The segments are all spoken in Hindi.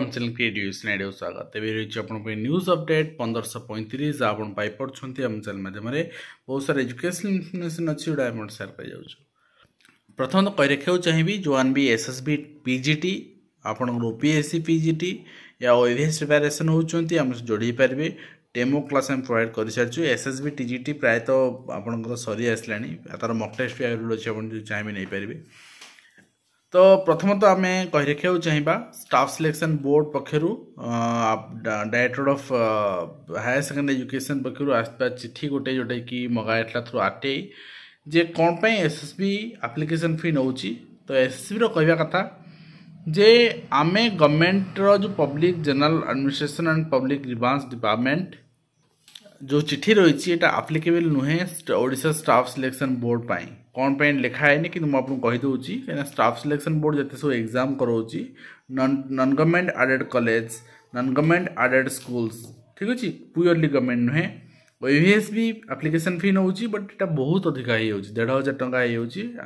अपन चैनल क्रिएटिव आइडिया स्वागत तेज रही आप न्यूज अपडेट 1535 आपन पाई पड़छंती हम चैनल माध्यम बहुत सारा एजुकेशनल इनफॉरमेशन अच्छी जोड़ा आप शेयर कर जाउछु। प्रथम तो कह रखा चाहिए जो वन भी एसएसबी पीजीटी आपण यूपीएससी पीजीटी या ओएवीएस प्रिपरेशन होउछंती हम जोड़ी पारे डेमो क्लास हम प्रोवाइड कर सारी एसएसबी टीजीटी प्रायतः आपंकर सरी आसलानी तार मक टेस्ट भी अवेलेबल अच्छे आप चाहिए नहीं पारे। तो प्रथम तो आम कही रखा चाहिए स्टाफ सिलेक्शन बोर्ड पक्षर director of higher secondary education पक्षर आसपा चिट्ठी गोटे जोटा कि मगाइला थ्रू आरटीआई जे कौन पे एसएसबी एप्लिकेशन फी नौ। तो एसएसबी रो कहवा कथा जे आमे गवर्नमेंट रो जो public general administration and public grievance department जो चिट्ठी रही है आप्लिकेबल नुहे ओडिशा स्टाफ सिलेक्शन बोर्ड पाई कौन पे लिखा है कि मुझे कहीदे कहीं स्टाफ सिलेक्शन बोर्ड जिते सब एग्जाम कराऊँगी non government aided college non government aided schools ठीक अच्छे प्योरली गवर्नमेंट नुहे ओएवीएस भी एप्लिकेशन फी नौ बट ये बहुत अधिक हो 1500 टंका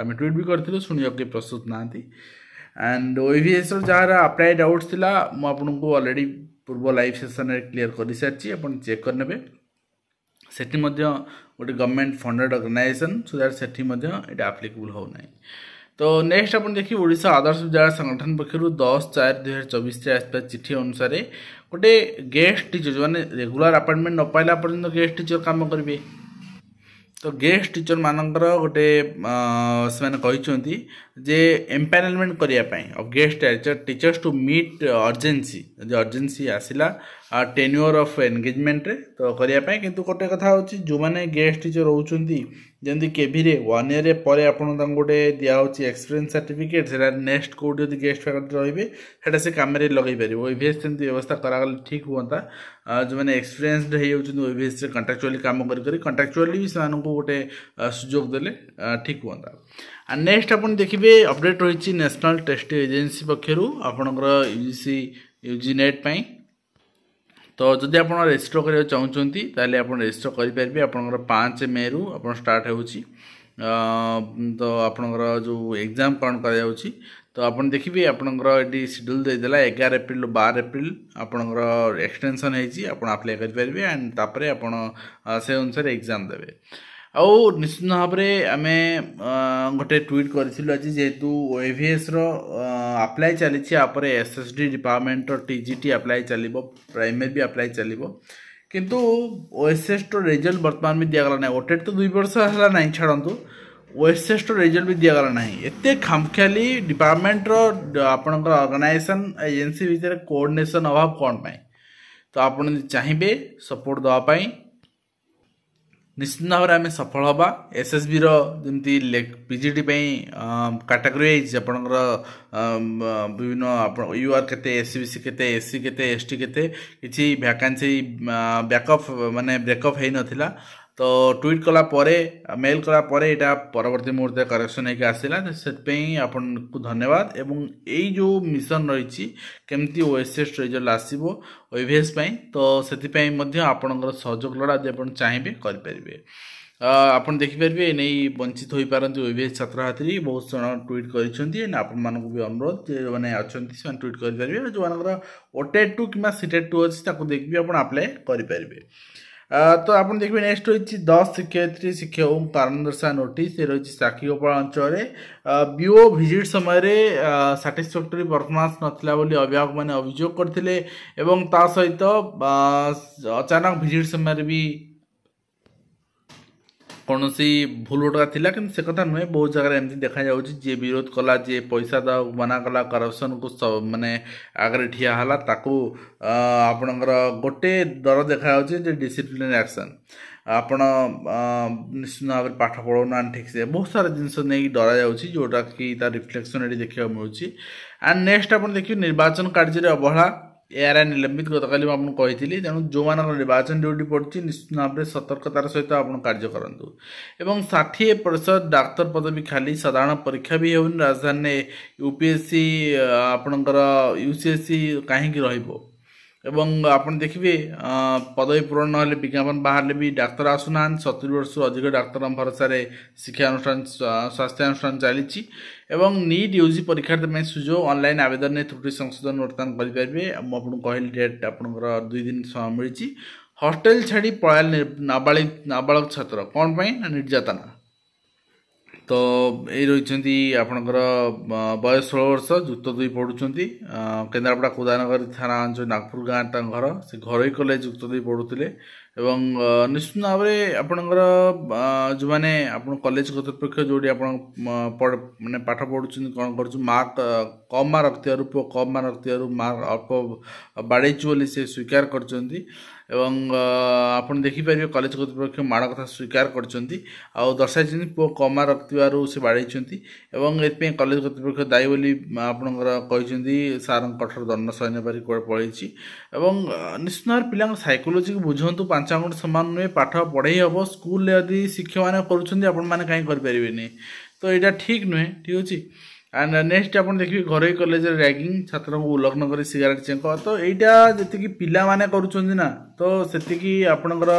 आम ट्वीट भी करूँ शुणा प्रस्तुत ना एंड ओएवीएस जार अप्लाई डाउट्स थिला मुझे ऑलरेडी पूर्व लाइव सेशन क्लियर कर सारी आप चेक करने सेठी गोटे government funded organisation so that सेठी ये एप्लिकेबल होना। तो नेक्स्ट आप देखिए ओडिशा आदर्श विद्यालय संगठन पक्षर 10/4/2024 आसपा चिट्ठी अनुसार गोटे गेस्ट टीचर जो मैंने रेगुलर अपॉइंटमेंट न पाइला पर्यंत गेस्ट टीचर काम करेंगे। तो गेस्ट टीचर मानकर गोटे से जे एम्पानलमेंट करने of guest teachers to meet urgency urgency आसला टेन्योर ऑफ एंगेजमेंट रे तो करने किंतु गोटे कथा होची जो माने गेस्ट टीचर होउचंती जंदी केभी रे 1 ईयर परे आपन तांग गोटे दिया होची एक्सपीरियंस सर्टिफिकेट सेटा नेक्स्ट कोड यदि गेस्ट फैकल्टी रहिबे सेटा से काम रे लगै परिबो। ओएवीएस तंती व्यवस्था करागले ठीक हुंता जो माने एक्सपीरियंस्ड हे होचंती ओएवीएस से कॉन्ट्रैक्चुअली काम करी कॉन्ट्रैक्चुअली भी सान को गोटे सुजोग देले ठीक हुंता। आ नेक्स्ट अपन देखिबे अपडेट रहिची नेशनल टेस्टिंग एजेंसी पक्षरु आपनकर यूजीसी यूजी नेट पई। तो जदि आप रेजिस्टर करने चाहते ताले आप रेजिस्टर करेंगे आपंकर 5 मे रु आप स्टार्ट हो तो आपंकर जो एग्जाम कौन कर तो आप देखिए आपंकर ये शेड्यूल देदेला 11 एप्रिल 12 एप्रिल आपंकर एक्सटेंशन होप्लाई करेंगे एंड तापर आप से अनुसार एग्जाम देवे। आउ निश्चित भाव में आम गोटे ट्वीट करूँ आज जेहेतु ओएवीएस अप्लाई चली एसएसडी डिपार्टमेंट टीजीटी अप्लाई चलो प्राइमरी भी अप्लाई चलो किंतु ओएसएस रिजल्ट बर्तमान भी दिगला ना ओटेट तो 2 वर्ष है ना छाड़ू ओएसएस रिजल्ट भी दिगला ना एत खामखियाली डिपार्टमेंट आपंकर ऑर्गेनाइजेशन एजेंसी भितर कोऑर्डिनेशन अभाव कौन पाई। तो आप चाहिए सपोर्ट देवाई निश्चित भाव में आम सफल हवा एसएसबी रमी पीजीटी कैटेगरी आपंकर विभिन्न यूआर के एससीबीसी के एससी के एसटी के किसी वैकेंसी बैकअप माने ब्रेकअप हो नाला तो ट्वीट कला परे मेल कला परे एटा परवर्ती मुहूर्त करेक्शन होकर आसला से आपन को धन्यवाद एवं यही जो मिशन रही केमती ओएसएस रिजल्ट आसो ओएवीएस तो से आपंकर सहयोग लड़ा आप चाहिए करेंगे। आप देखिपारे नहीं वंचित हो पारती ओएवीएस छात्र छात्री बहुत जन ट्वीट कर भी अनुरोध जो मैंने अच्छा ट्वीट करेंगे जो मान ओटेट 2 कि सीटेट 2 अच्छी देखिए आप अप्लाई करेंगे। तो आप देखिए नेक्स्ट रही 10 शिक्षयित्री शिक्षक कारण दर्शा नोटिस ये रही साक्षीगोपाल अंचल बीओ विजिट समय साटिस्फैक्टरी परफॉर्मेंस नथिला बोली अभिभावक मैंने अभियोग करते सहित अचानक विजिट समय भी कौन सी भूल भटका थिला कि से कथा नुहे बहुत जगह एमती देखा जाउछि जे विरोध कला जे पैसा दा मना कला करप्शन को माने आगे ठिया हला ताकू आपनकर गोटे डर देखा जाउछि जे डिसिप्लिनरी एक्शन आपण निश्चित भाव में पाठ पढ़ौना ठीक से बहुत सारा जिनस नहीं डरा जाउछि जोटा कि तार रिफ्लेक्शन ये देखा मिलूँ। एंड नेक्स्ट आप देखिए निर्वाचन कार्य अवहेला एआरआई निलंबित गतकाली आपको कही तेणु जो मान निर्वाचन ड्यूटी पड़ी निश्चित भाव में सतर्कतार सहित आप कार्य करूँ एवं 60% डाक्तर पदवी खाली साधारण परीक्षा भी होनी राजधानी यूपीएससी आपणकर यूसीएससी कहीं एवं आपन देखिए पदवी पूरण नहेले विज्ञापन बाहर भी डाक्तर आसुना 70 वर्ष अधिक डाक्तर भरोसा शिक्षा अनुष्ठान स्वास्थ्य अनुष्ठान चली एवं नीट यूजी परीक्षार्थी में सुजोग ऑनलाइन आवेदन ने त्रुटि संशोधन वर्तमान करेंगे आपको कहली डेट आपंकर 2 दिन समय मिली हॉस्टेल छाड़ी पलायल नाबालिग छात्र कौन पाई निर्यातना तो ये रही आपणकर बयस 16 वर्ष जुक्त 2 पढ़ुंट केन्द्रापड़ा कुदानगर थाना अंचल नागपुर गाँव घर से घर कॉलेज जुक्त 2 पढ़ुले एवं निश्चित भाव में आपणकर जो मैंने आप कॉलेज कर्तृपक्ष जो मैंने पाठ पढ़ुं कौन कर मार्क कम मार्क रखिबार पुओ कम मार्क रखिबार मार्क अल्प बाड़ेचु बोली से स्वीकार करछंती एवं आपन देखिपारे कॉलेज कर्तृपक्ष माड़ कथा स्वीकार करछंती आ दर्शाई पुओ कम मार्क रखिबार से बाड़ेइछंती एवं एथपे कॉलेज कर्तृपक्ष दायी बोली आपनकर कहिछंती सार कठोर दंड सहन पारी कोड पळैछि एवं निश्चित भाव पिला साइकोलॉजी को बुझंतु 5 आंगुठ समान नुहे पाठ पढ़ाई हम स्कूल यदि शिक्षक मैंने करुँच आपण मैंने कहीं करें तो यहाँ ठीक नुहे ठीक अच्छे एंड नेक्स्ट आप देखिए घर कॉलेज रैगिंग छात्र को उल्लंघन कर सिगारेट चेक तो यहाँ जी पिला माने ना तो से आपणकर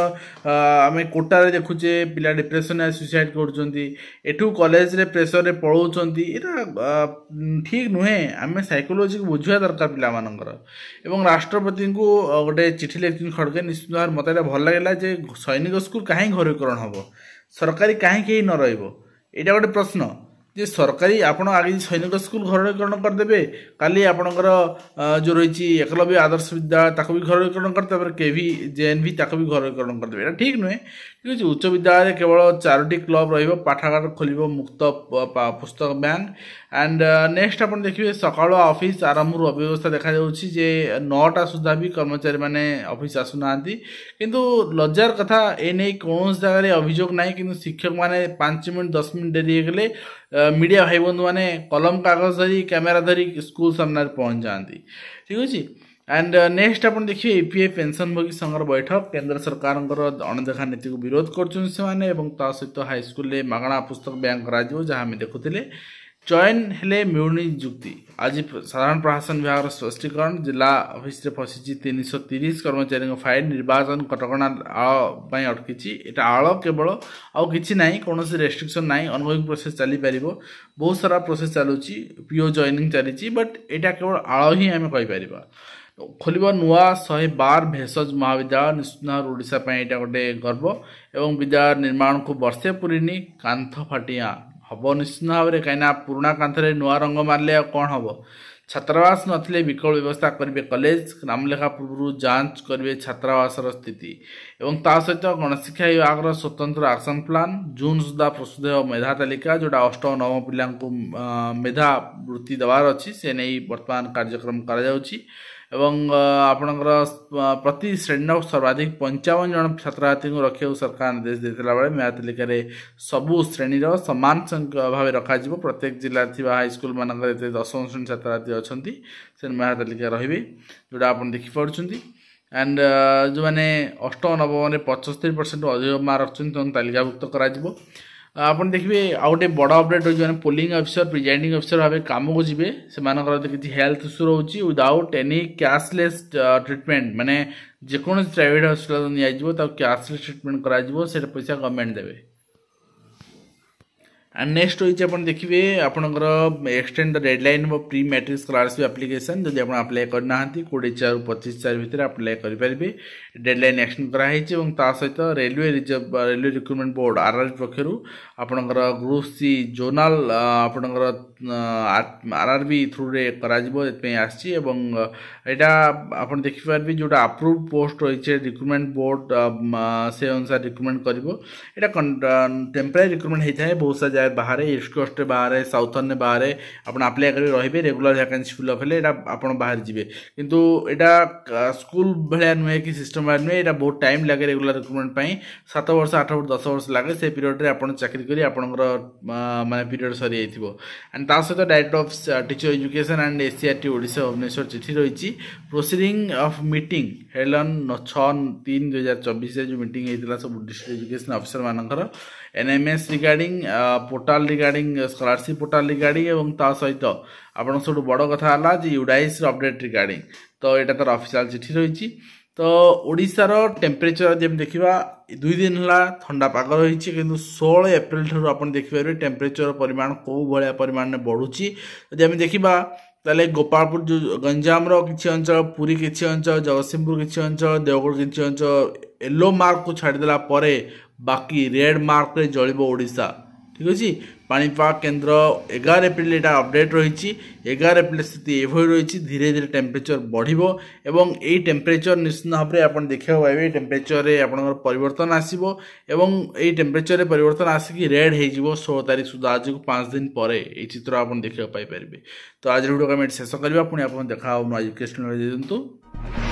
आम कोटारे देखुचे पिला डिप्रेशन सुसाइड करूँ कॉलेज रे प्रेसर रे पलाउंट यहाँ ठीक नुहे आम साइकोलॉजी को बुझा दरकार पिलामानंकर एवं राष्ट्रपति को गोटे चिठी लिखी खड़गे निश्चित भाव मत भल लगे जे सैनिक स्कूल कहीं घरोकरण हम सरकारी कहीं न रहा गोटे प्रश्न जे सरकारी आपण आगे सैनिक स्कूल घरोकरण करदे काली आपणकर जो रही एकलव्य आदर्श विद्यालय ताको भी घरोकरण करते केवी जेएनवी ताको भी घरोकरण करदे एटा ठीक नुहे ठीक अच्छे उच्च विद्यालय केवल 4टी क्लब रहिबो पाठागार खोलिबो मुक्त पुस्तक बैंक एंड नेक्स्ट आप देखिए सकाळ ऑफिस आरंभ अव्यवस्था देखा जाउछि जे 9टा सुधा भी कर्मचारी माने ऑफिस आसुना किंतु लज्जार कथा ए नै कौन जगह अभियोग नाही किंतु शिक्षक माने 5 मिनट 10 मिनट देरी हेगले मीडिया भाई बंधु मैंने कलम कागज धरी कैमेरा धरी स्कूल सामने पहुंच जाती ठीक अच्छे एंड नेक्स्ट आप देखिए ईपीएफ पेंशन भोगी संघर बैठक केंद्र सरकार अणदेखा नीति को विरोध कर सहित हाईस्कूल मागणा पुस्तक बैंक कर जहाँ आम देखुले चयन हेले मिलुनी जुक्ति आज साधारण प्रशासन विभाग स्पष्टीकरण जिला ऑफिस फसी 330 कर्मचारी फाइल निर्वाचन कटकणा आड़ अटकी एटा आड़ केवल आउ कि ना कौन रेस्ट्रिक्शन ना ऑनगोइंग प्रोसेस चली पार बहुत सारा प्रोसेस चलुची पीओ जॉइनिंग चली बट यहाँ केवल आड़ ही आम कहीपर खोल नुआ 112 भेषज महाविद्यालय निश्चित भाव ओडिशा यहाँ गोटे गर्व एवं विद्यालय निर्माण को वर्षे पूरीनी कांथ फाटिया हम निश्चित भाव में कहीं पुराणा कांथरे नुआ रंग मारे कौन हम छात्रावास नथिले विकल्प व्यवस्था करेंगे कॉलेज नामलेखा पूर्व जांच करेंगे छात्रावासर स्थिति एवं ता सहित गणशिक्षा विभाग स्वतंत्र एक्शन प्लान जून सुधा प्रस्तुत हो मेधा तालिका जोटा 8 और 9 पिला मेधा वृत्ति देवार अच्छी से नहीं वर्तमान कार्यक्रम करा एवं आपणकर प्रति श्रेणी सर्वाधिक 55 जन छात्री को रखा सरकार निर्देश देता बेले मेधा तालिकार सबू श्रेणीर सामान संख्या भाव रखा प्रत्येक जिले हाईस्कल मानक 10वीं श्रेणी छात्री अच्छा से मेधा तालिका रे जोटा आप देखिपुंट एंड जो मैंने 8 और 9 में 75% अधिक मार्क रखते तालिकाभुक्त कर आपन देखिए आ गए बड़ अपडेट जो पोलिंग अफिसर प्रिजाइडिंग अफिसर भाव काम को जी से हेल्थ इश्यू रोचे विदाउट एनी कैशलेस ट्रिटमेंट माने जेकोसी प्राइवेट हॉस्पिटल नि कैशलेस ट्रिटमेंट कर पैसा गवर्नमेंट देवे एंड नेक्स्ट रही आप देखिए आपंकर extend the deadline of pre matric scholarship application जब आप अप्लाई करना 20/4-25/4 भितर अप्लाई करेंगे डेडलाइन एक्सटेंड कराई सहित railway reserve railway recruitment board RR पक्षर आपंकर ग्रुप सी जोनाल आपंकर आरआरबी थ्रू रे यहाँ आप देखिपारे जोटा अप्रूव पोस्ट रही रिक्रुटमेंट बोर्ड से अनुसार रिक्रुटमेंट कर टेम्परारी रिक्रुटमेंट होता है बहुत सारा जगह बाहर ईस्ट कोस्ट बाहर साउथर्न बाहर आप अप्लाई करेंगे रही रेगुलर वैकेंसी फिलअप हेल्ले आप बाहर जी किंतु यहाँ स्कूल भाया नुहे कि सिस्टम भाया नुहे यहाँ बहुत टाइम लगे रेगुलर रिक्रुटमेंट 7 वर्ष 8 वर्ष 10 वर्ष लगे से पीरियड आप चाकरी करी आपंकर माने पीरियड सरी एंड ता सहित director of teacher education and SCERT Odisha Bhubaneswar चिठी रही प्रोसीडिंग ऑफ मीटिंग हेलन 6/3/2024 जो मीटिंग होता सब डिस्ट्रिक्ट एजुकेशन ऑफिसर मानकर NMS regarding portal regarding scholarship portal regarding एवं ता सहित आपण सब बड़ कथा है जे यूडाइस अपडेट रिगार्डिंग तो यहाँ तार ऑफिशियल चिठी रही। तो ओडिशार टेम्परेचर जब देखा 2 दिन है ठंडा पाग रही किंतु 16 एप्रिल ठार आप देखिपारे टेम्परेचर परिमाण कौ भाया परिमाण में बढ़ुची। जब देखा ताले गोपालपुर जो गंजाम किसी अंचल पुरी किसी अंचल जगतसिंहपुर किसी अंचल देवगढ़ किसी अंचल येलो मार्क को छाड़देला बाकी रेड मार्क रे जलिबो ओडिशा। ठीक अच्छे पाणीपाग केन्द्र 11 एप्रिल यहाँ अपडेट रही 11 एप्रिल स्थिति एभली रही धीरे धीरे टेम्परेचर बढ़िबो एवं यही टेम्परेचर निश्चित भाव में आप देखा पाइबे टेम्परेचर रे आपनकर परिवर्तन आसीबो एवं यही टेम्परेचर रे परिवर्तन आसिक रेड हो 16 तारीख सुधा आज को 5 दिन पर यह चित्र आप देखा पाइपर। तो आज वीडियो कमेंट शेष करवा पुणी आप देखा एजुकेशनल।